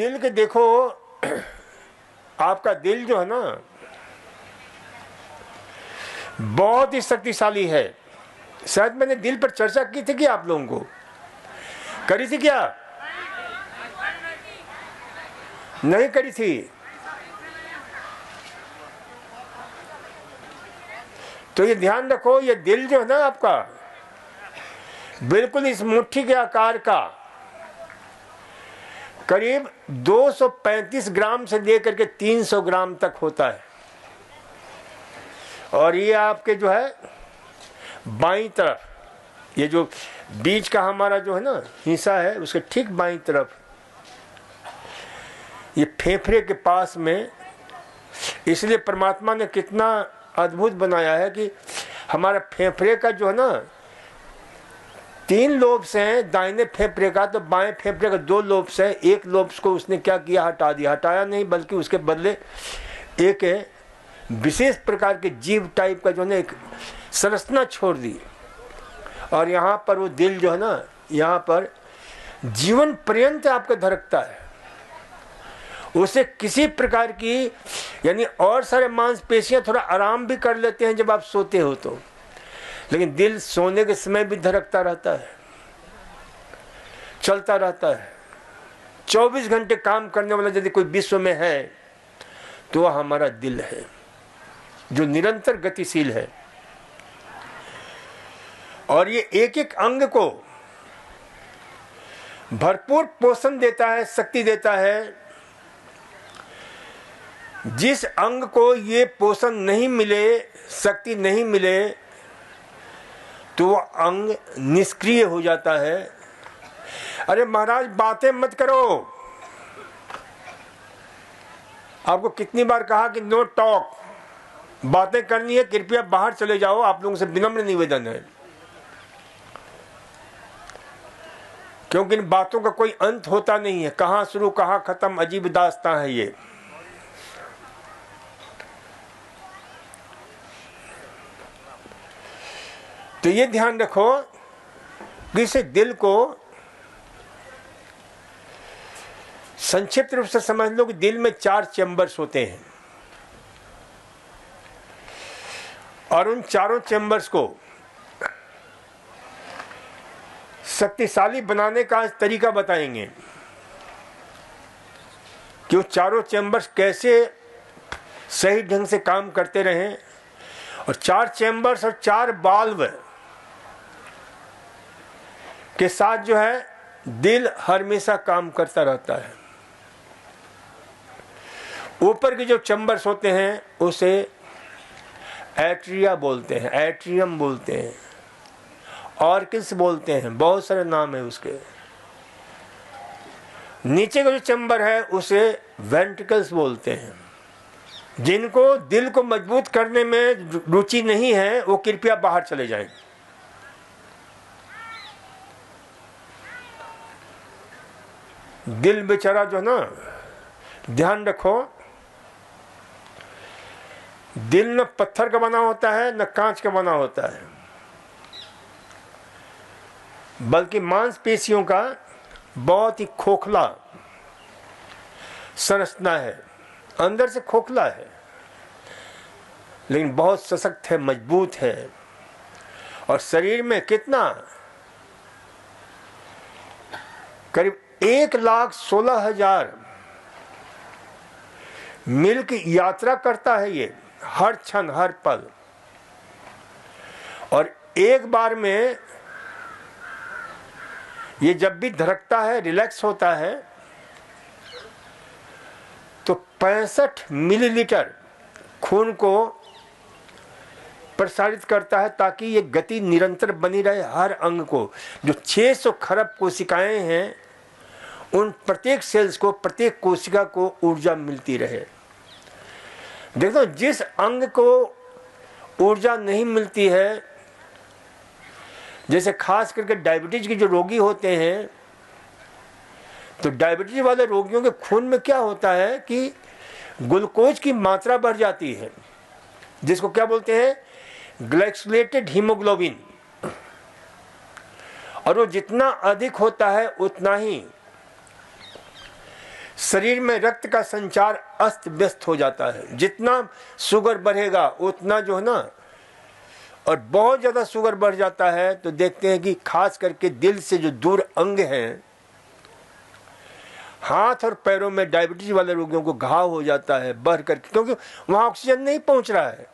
दिल के देखो, आपका दिल जो है ना बहुत ही शक्तिशाली है। शायद मैंने दिल पर चर्चा की थी कि आप लोगों को करी थी क्या? नहीं करी थी। तो ये ध्यान रखो, ये दिल जो है ना आपका बिल्कुल इस मुट्ठी के आकार का, करीब 235 ग्राम से लेकर के 300 ग्राम तक होता है। और ये आपके जो है बाईं तरफ, ये जो बीच का हमारा जो है ना हिस्सा है उसके ठीक बाईं तरफ, ये फेफड़े के पास में। इसलिए परमात्मा ने कितना अद्भुत बनाया है कि हमारा फेफड़े का जो है ना 3 लोब्स हैं दाहिने फेफड़े का, तो बाएं फेफड़े का 2 लोब्स है। एक लोब्स को उसने क्या किया, हटा दिया। हटाया नहीं बल्कि उसके बदले एक विशेष प्रकार के जीव टाइप का जो है एक संरचना छोड़ दी। और यहाँ पर वो दिल जो है ना यहाँ पर जीवन पर्यंत आपका धड़कता है। उसे किसी प्रकार की, यानी और सारे मांसपेशियां थोड़ा आराम भी कर लेते हैं जब आप सोते हो तो, लेकिन दिल सोने के समय भी धड़कता रहता है, चलता रहता है। 24 घंटे काम करने वाला यदि कोई विश्व में है तो वह हमारा दिल है, जो निरंतर गतिशील है। और ये एक एक अंग को भरपूर पोषण देता है, शक्ति देता है। जिस अंग को ये पोषण नहीं मिले, शक्ति नहीं मिले, तो वो अंग निष्क्रिय हो जाता है। अरे महाराज बातें मत करो, आपको कितनी बार कहा कि नो टॉक, बातें करनी है कृपया बाहर चले जाओ। आप लोगों से विनम्र निवेदन है, क्योंकि इन बातों का कोई अंत होता नहीं है। कहाँ शुरू कहाँ खत्म, अजीब दास्तां है ये। तो ये ध्यान रखो कि इसे दिल को संक्षिप्त रूप से समझ लो कि दिल में 4 चैम्बर्स होते हैं, और उन चारों चैम्बर्स को शक्तिशाली बनाने का तरीका बताएंगे कि वो चारों चैम्बर्स कैसे सही ढंग से काम करते रहें। और 4 चैम्बर्स और 4 वाल्व के साथ जो है दिल हमेशा काम करता रहता है। ऊपर के जो चैम्बर्स होते हैं उसे एट्रिया बोलते हैं, एट्रियम बोलते हैं, ऑर्किल्स बोलते हैं, बहुत सारे नाम है उसके। नीचे का जो चैम्बर है उसे वेंट्रिकल्स बोलते हैं। जिनको दिल को मजबूत करने में रुचि नहीं है वो कृपया बाहर चले जाएं। दिल बेचारा जो ना, ध्यान रखो, दिल न पत्थर का बना होता है न कांच का बना होता है, बल्कि मांसपेशियों का बहुत ही खोखला संरचना है। अंदर से खोखला है लेकिन बहुत सशक्त है, मजबूत है। और शरीर में कितना, करीब 1,16,000 मील की यात्रा करता है ये, हर क्षण हर पल। और एक बार में ये जब भी धड़कता है, रिलैक्स होता है, तो 65 मिलीलीटर खून को प्रसारित करता है ताकि ये गति निरंतर बनी रहे हर अंग को। जो 600 खरब कोशिकाएं हैं उन प्रत्येक सेल्स को, प्रत्येक कोशिका को ऊर्जा मिलती रहे। देखो जिस अंग को ऊर्जा नहीं मिलती है, जैसे खास करके डायबिटीज के जो रोगी होते हैं, तो डायबिटीज वाले रोगियों के खून में क्या होता है कि ग्लूकोज की मात्रा बढ़ जाती है, जिसको क्या बोलते हैं, ग्लाइकोलेटेड हीमोग्लोबिन। और वो जितना अधिक होता है उतना ही शरीर में रक्त का संचार अस्त व्यस्त हो जाता है। जितना शुगर बढ़ेगा उतना जो है ना, और बहुत ज़्यादा शुगर बढ़ जाता है तो देखते हैं कि खास करके दिल से जो दूर अंग हैं, हाथ और पैरों में डायबिटीज वाले रोगियों को घाव हो जाता है बढ़ करके, क्योंकि वहाँ ऑक्सीजन नहीं पहुँच रहा है,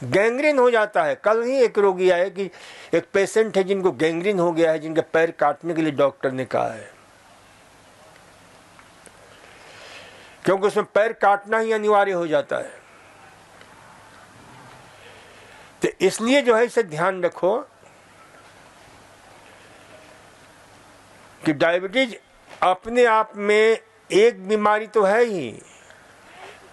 गैंग्रीन हो जाता है। कल ही एक रोगी आए कि एक पेशेंट है जिनको गैंग्रीन हो गया है, जिनके पैर काटने के लिए डॉक्टर ने कहा है, क्योंकि उसमें पैर काटना ही अनिवार्य हो जाता है। तो इसलिए जो है इसे ध्यान रखो कि डायबिटीज अपने आप में एक बीमारी तो है ही,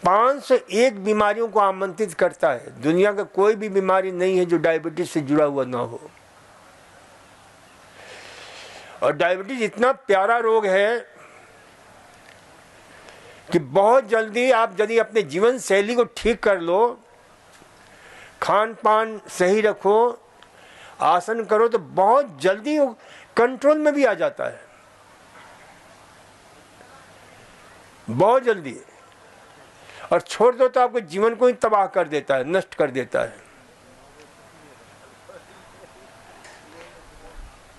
501 बीमारियों को आमंत्रित करता है। दुनिया का कोई भी बीमारी नहीं है जो डायबिटीज से जुड़ा हुआ ना हो। और डायबिटीज इतना प्यारा रोग है कि बहुत जल्दी आप यदि अपने जीवन शैली को ठीक कर लो, खान पान सही रखो, आसन करो, तो बहुत जल्दी वो कंट्रोल में भी आ जाता है, बहुत जल्दी। और छोड़ दो तो आपके जीवन को ही तबाह कर देता है, नष्ट कर देता है।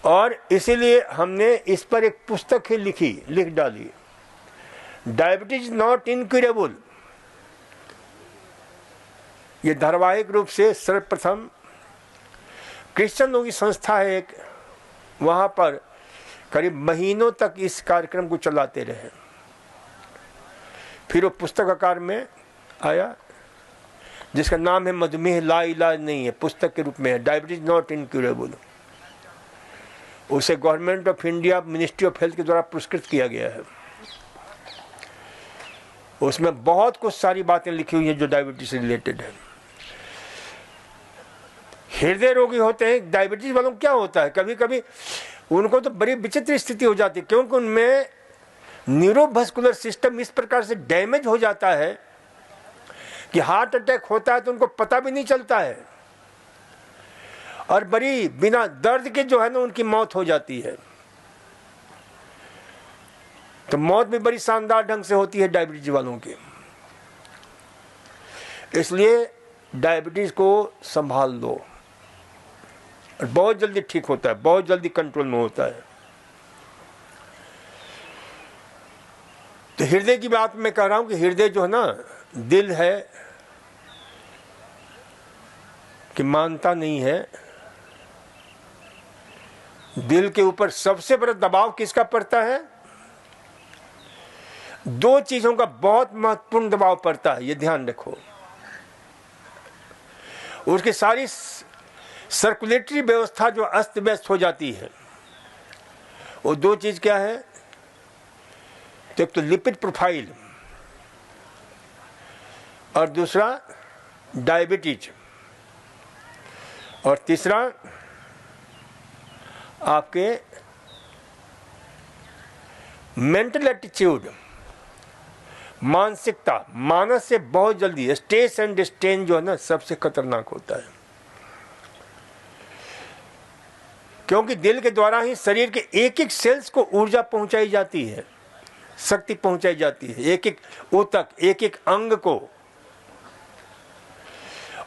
और इसीलिए हमने इस पर एक पुस्तक ही लिख डाली, डायबिटीज नॉट इनक्यूरेबल। ये धारावाहिक रूप से सर्वप्रथम क्रिश्चियन लोगों की संस्था है एक, वहाँ पर करीब महीनों तक इस कार्यक्रम को चलाते रहे। फिर वो पुस्तक आकार में आया जिसका नाम है मधुमेह ला इलाज नहीं है, पुस्तक के रूप में है, डायबिटीज नॉट इनक्यूरेबल। उसे government of India ministry of health के द्वारा पुरस्कृत किया गया है। उसमें बहुत कुछ सारी बातें लिखी हुई हैं जो डायबिटीज से रिलेटेड है। हृदय रोगी होते हैं डायबिटीज वालों को क्या होता है, कभी कभी उनको तो बड़ी विचित्र स्थिति हो जाती है, क्योंकि उनमें न्यूरोवास्कुलर सिस्टम इस प्रकार से डैमेज हो जाता है कि हार्ट अटैक होता है तो उनको पता भी नहीं चलता है, और बड़ी बिना दर्द के जो है ना उनकी मौत हो जाती है। तो मौत भी बड़ी शानदार ढंग से होती है डायबिटीज वालों की। इसलिए डायबिटीज को संभाल लो, और बहुत जल्दी ठीक होता है, बहुत जल्दी कंट्रोल में होता है। तो हृदय की बात मैं कह रहा हूं कि हृदय जो है ना, दिल है कि मानता नहीं है। दिल के ऊपर सबसे बड़ा दबाव किसका पड़ता है? दो चीजों का बहुत महत्वपूर्ण दबाव पड़ता है, ये ध्यान रखो। उसकी सारी सर्कुलेटरी व्यवस्था जो अस्त व्यस्त हो जाती है, वो दो चीज क्या है? तो एक तो लिपिड प्रोफाइल, और दूसरा डायबिटीज, और तीसरा आपके मेंटल एटीट्यूड, मानसिकता। मानस से बहुत जल्दी स्ट्रेस एंड स्ट्रेन जो है ना सबसे खतरनाक होता है, क्योंकि दिल के द्वारा ही शरीर के एक एक सेल्स को ऊर्जा पहुंचाई जाती है, शक्ति पहुंचाई जाती है, एक एक ऊतक, एक एक अंग को।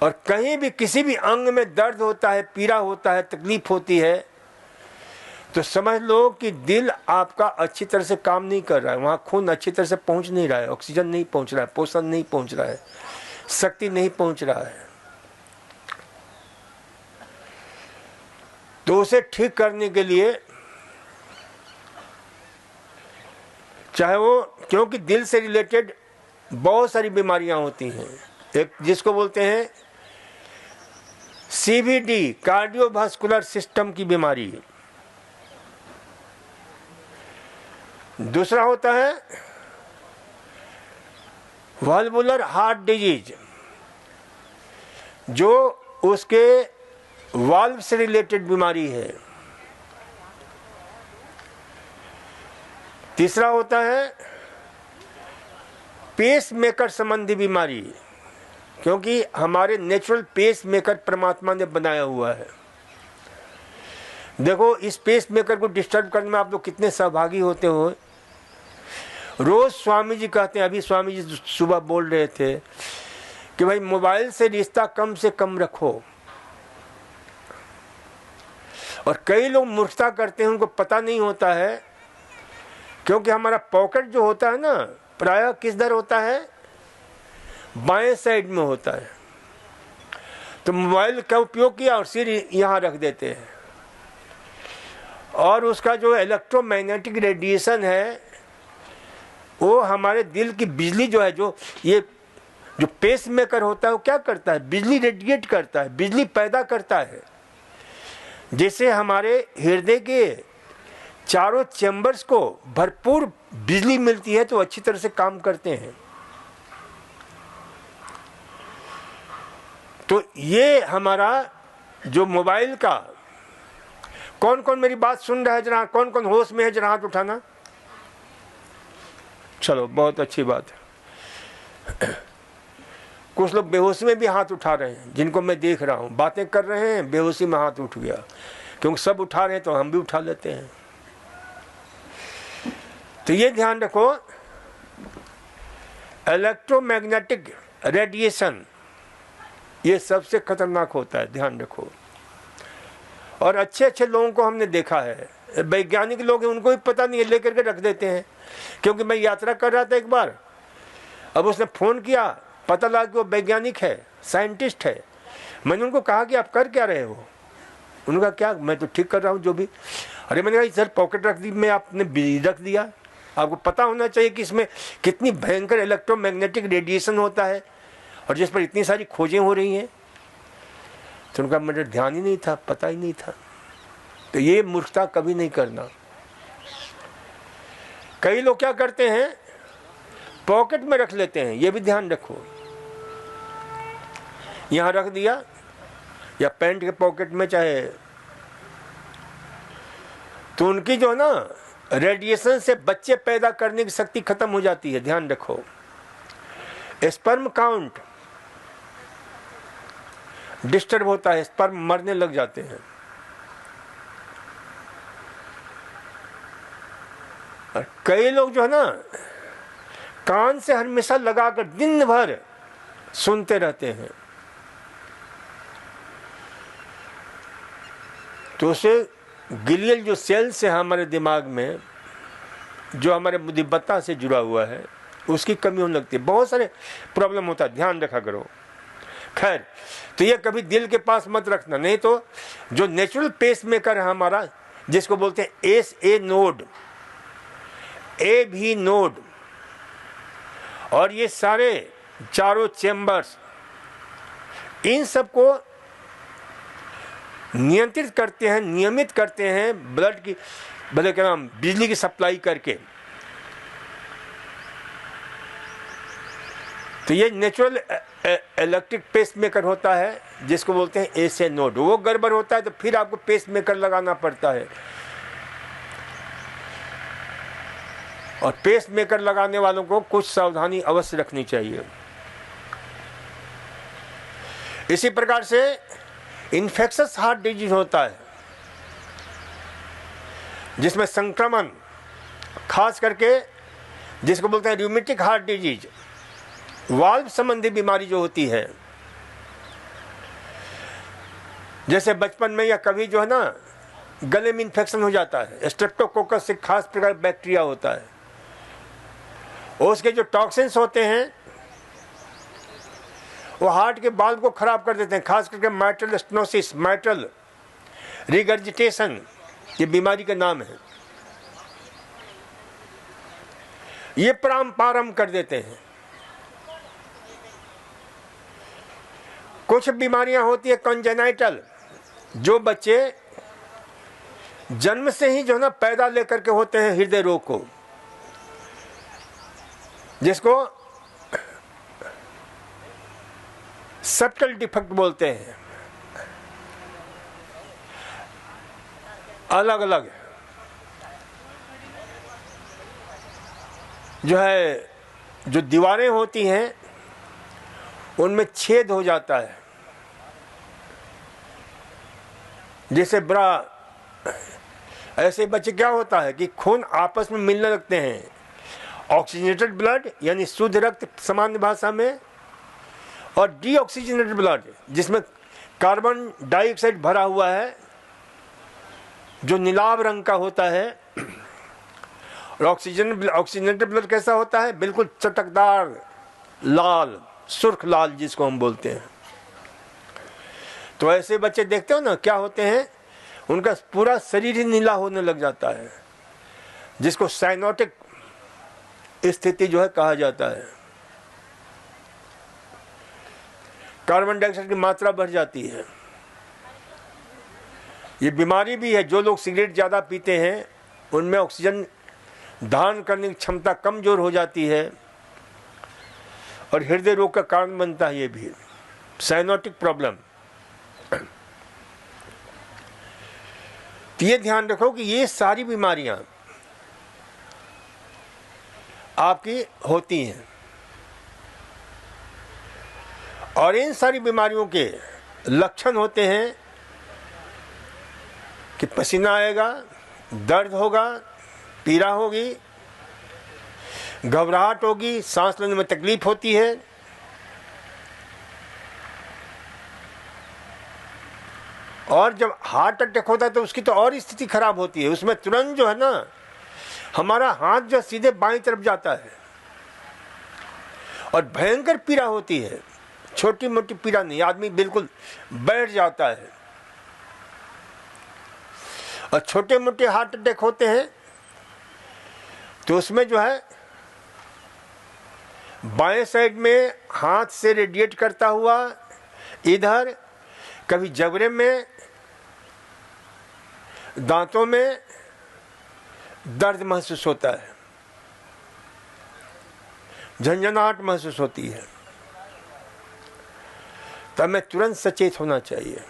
और कहीं भी किसी भी अंग में दर्द होता है, पीड़ा होता है, तकलीफ होती है, तो समझ लो कि दिल आपका अच्छी तरह से काम नहीं कर रहा है, वहाँ खून अच्छी तरह से पहुँच नहीं रहा है, ऑक्सीजन नहीं पहुँच रहा है, पोषण नहीं पहुँच रहा है, शक्ति नहीं पहुँच रहा है। तो उसे ठीक करने के लिए, चाहे वो, क्योंकि दिल से रिलेटेड बहुत सारी बीमारियां होती हैं, एक जिसको बोलते हैं CVD, कार्डियोवास्कुलर सिस्टम की बीमारी। दूसरा होता है वाल्वुलर हार्ट डिजीज, जो उसके वाल्व से रिलेटेड बीमारी है। तीसरा होता है पेस मेकर संबंधी बीमारी, क्योंकि हमारे नेचुरल पेस मेकर परमात्मा ने बनाया हुआ है। देखो, इस पेस मेकर को डिस्टर्ब करने में आप लोग कितने सहभागी होते हो। रोज स्वामी जी कहते हैं, अभी स्वामी जी सुबह बोल रहे थे कि भाई मोबाइल से रिश्ता कम से कम रखो। और कई लोग मूर्खता करते हैं, उनको पता नहीं होता है, क्योंकि हमारा पॉकेट जो होता है ना प्रायः किस दर होता है, बाएं साइड में होता है। तो मोबाइल का उपयोग किया और सिर यहाँ रख देते हैं, और उसका जो इलेक्ट्रोमैग्नेटिक रेडिएशन है वो हमारे दिल की बिजली जो है, जो पेस मेकर होता है वो क्या करता है, बिजली रेडिएट करता है, बिजली पैदा करता है। जैसे हमारे हृदय के चारों चैम्बर्स को भरपूर बिजली मिलती है तो अच्छी तरह से काम करते हैं। तो ये हमारा जो मोबाइल का, कौन कौन मेरी बात सुन रहा है, जरा कौन कौन होश में है, जरा हाथ उठाना। चलो बहुत अच्छी बात है। कुछ लोग बेहोशी में भी हाथ उठा रहे हैं, जिनको मैं देख रहा हूँ, बातें कर रहे हैं, बेहोशी में हाथ उठ गया, क्योंकि सब उठा रहे हैं तो हम भी उठा लेते हैं। तो ये ध्यान रखो, इलेक्ट्रोमैग्नेटिक रेडिएशन ये सबसे खतरनाक होता है, ध्यान रखो। और अच्छे अच्छे लोगों को हमने देखा है, वैज्ञानिक लोग हैं, उनको भी पता नहीं है, लेकर के रख देते हैं। क्योंकि मैं यात्रा कर रहा था एक बार, अब उसने फ़ोन किया, पता लगा कि वो वैज्ञानिक है, साइंटिस्ट है। मैंने उनको कहा कि आप कर क्या रहे हो? उन्होंने कहा क्या, मैं तो ठीक कर रहा हूँ जो भी। अरे मैंने कहा सर पॉकेट रख दी, मैं आपने रख दिया, आपको पता होना चाहिए कि इसमें कितनी भयंकर इलेक्ट्रोमैग्नेटिक रेडिएशन होता है और जिस पर इतनी सारी खोजें हो रही हैं। तो उनका मुझे ध्यान ही नहीं था, पता ही नहीं था। तो ये मूर्खता कभी नहीं करना। कई लोग क्या करते हैं, पॉकेट में रख लेते हैं, ये भी ध्यान रखो। यहाँ रख दिया या पैंट के पॉकेट में चाहे, तो उनकी जो है ना रेडिएशन से बच्चे पैदा करने की शक्ति खत्म हो जाती है, ध्यान रखो। स्पर्म काउंट डिस्टर्ब होता है, स्पर्म मरने लग जाते हैं। और कई लोग जो है ना कान से हमेशा लगाकर दिन भर सुनते रहते हैं, तो उसे गिलियल जो सेल्स है हमारे दिमाग में, जो हमारे बुद्धिमत्ता से जुड़ा हुआ है, उसकी कमी होने लगती है, बहुत सारे प्रॉब्लम होता है, ध्यान रखा करो। खैर, तो ये कभी दिल के पास मत रखना, नहीं तो जो नेचुरल पेस मेकर है हमारा, जिसको बोलते हैं एस-ए नोड, ए-भी नोड, और ये सारे चारों चैम्बर्स, इन सबको नियंत्रित करते हैं, नियमित करते हैं ब्लड की, भले क्या नाम, बिजली की सप्लाई करके। तो ये नेचुरल इलेक्ट्रिक पेस मेकर होता है, जिसको बोलते हैं एस-ए नोड। वो गड़बड़ होता है तो फिर आपको पेस मेकर लगाना पड़ता है, और पेस मेकर लगाने वालों को कुछ सावधानी अवश्य रखनी चाहिए। इसी प्रकार से इन्फेक्शस हार्ट डिजीज होता है, जिसमें संक्रमण, खास करके जिसको बोलते हैं रूमेटिक हार्ट डिजीज, वाल्व संबंधी बीमारी जो होती है, जैसे बचपन में या कभी जो है ना गले में इन्फेक्शन हो जाता है, स्ट्रेप्टोकोकस से खास प्रकार बैक्टीरिया होता है, और उसके जो टॉक्सिन्स होते हैं वो हार्ट के बाल्व को खराब कर देते हैं, खास करके माइट्रल स्टेनोसिस, माइट्रल रिगर्जिटेशन, ये बीमारी का नाम है, ये प्रारंभ कर देते हैं। कुछ बीमारियां होती है कॉन्जेनाइटल, जो बच्चे जन्म से ही जो है ना पैदा लेकर के होते हैं हृदय रोग को, जिसको सब्टल डिफेक्ट बोलते हैं। अलग अलग जो है, जो दीवारें होती हैं उनमें छेद हो जाता है, जैसे बड़ा, ऐसे बच्चे क्या होता है कि खून आपस में मिलने लगते हैं ऑक्सीजनेटेड ब्लड यानी शुद्ध रक्त सामान्य भाषा में, और डीऑक्सीजनेटेड ब्लड जिसमें कार्बन डाइऑक्साइड भरा हुआ है जो नीलाभ रंग का होता है। और ऑक्सीजनेटेड ब्लड कैसा होता है? बिल्कुल चटकदार लाल, सुर्ख लाल जिसको हम बोलते हैं। तो ऐसे बच्चे देखते हो ना क्या होते हैं, उनका पूरा शरीर ही नीला होने लग जाता है, जिसको साइनोटिक स्थिति जो है कहा जाता है। कार्बन डाइऑक्साइड की मात्रा बढ़ जाती है। ये बीमारी भी है। जो लोग सिगरेट ज़्यादा पीते हैं उनमें ऑक्सीजन धारण करने की क्षमता कमजोर हो जाती है और हृदय रोग का कारण बनता है। ये भी साइनोटिक प्रॉब्लम। तो ये ध्यान रखो कि ये सारी बीमारियां आपकी होती हैं, और इन सारी बीमारियों के लक्षण होते हैं कि पसीना आएगा, दर्द होगा, पीड़ा होगी, घबराहट होगी, सांस लेने में तकलीफ होती है, और जब हार्ट अटैक होता है तो उसकी तो और स्थिति खराब होती है। उसमें तुरंत जो है ना हमारा हाथ जो सीधे बाईं तरफ जाता है और भयंकर पीड़ा होती है। छोटी मोटी पीड़ा नहीं, आदमी बिल्कुल बैठ जाता है। और छोटे मोटे हार्ट अटैक होते हैं तो उसमें जो है बाएं साइड में हाथ से रेडिएट करता हुआ इधर, कभी जबड़े में, दांतों में दर्द महसूस होता है, झंझनाहट महसूस होती है। तब हमें तुरंत सचेत होना चाहिए।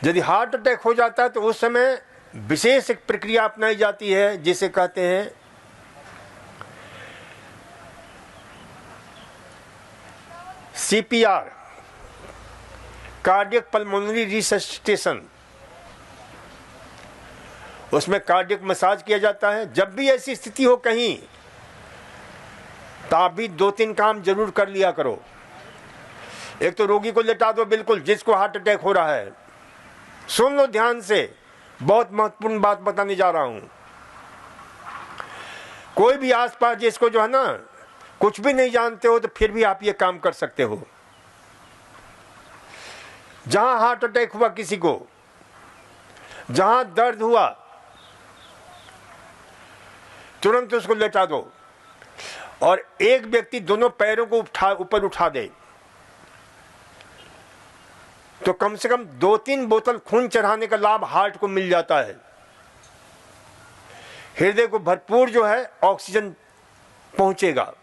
यदि हार्ट अटैक हो जाता है तो उस समय विशेष एक प्रक्रिया अपनाई जाती है जिसे कहते हैं CPR, कार्डियक पल्मोनरी रिससिटेशन। उसमें कार्डियक मसाज किया जाता है। जब भी ऐसी स्थिति हो कहीं तो आप भी 2-3 काम जरूर कर लिया करो। एक तो रोगी को लेटा दो बिल्कुल, जिसको हार्ट अटैक हो रहा है। सुन लो ध्यान से, बहुत महत्वपूर्ण बात बताने जा रहा हूं। कोई भी आसपास जिसको जो है ना कुछ भी नहीं जानते हो तो फिर भी आप ये काम कर सकते हो। जहां हार्ट अटैक हुआ किसी को, जहां दर्द हुआ, तुरंत उसको लेटा दो और एक व्यक्ति दोनों पैरों को ऊपर उठा दे तो कम से कम 2-3 बोतल खून चढ़ाने का लाभ हार्ट को मिल जाता है। हृदय को भरपूर जो है ऑक्सीजन पहुंचेगा।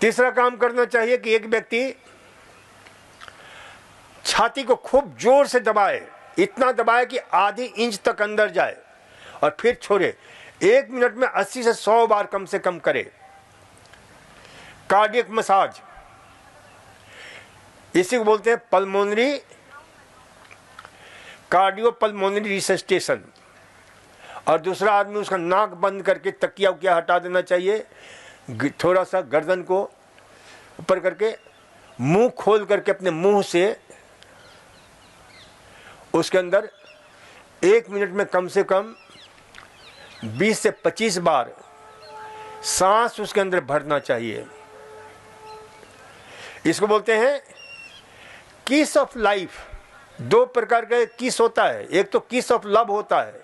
तीसरा काम करना चाहिए कि एक व्यक्ति छाती को खूब जोर से दबाए, इतना दबाए कि आधी इंच तक अंदर जाए और फिर छोड़े। 1 मिनट में 80 से 100 बार कम से कम करे। कार्डियक मसाज, इसी को बोलते हैं पल्मोनरी, कार्डियो पल्मोनरी रिससिटेशन। और दूसरा आदमी उसका नाक बंद करके तकिया उकिया हटा देना चाहिए, थोड़ा सा गर्दन को ऊपर करके मुंह खोल करके अपने मुंह से उसके अंदर 1 मिनट में कम से कम 20 से 25 बार सांस उसके अंदर भरना चाहिए। इसको बोलते हैं किस ऑफ लाइफ। 2 प्रकार का किस होता है। एक तो किस ऑफ लव होता है,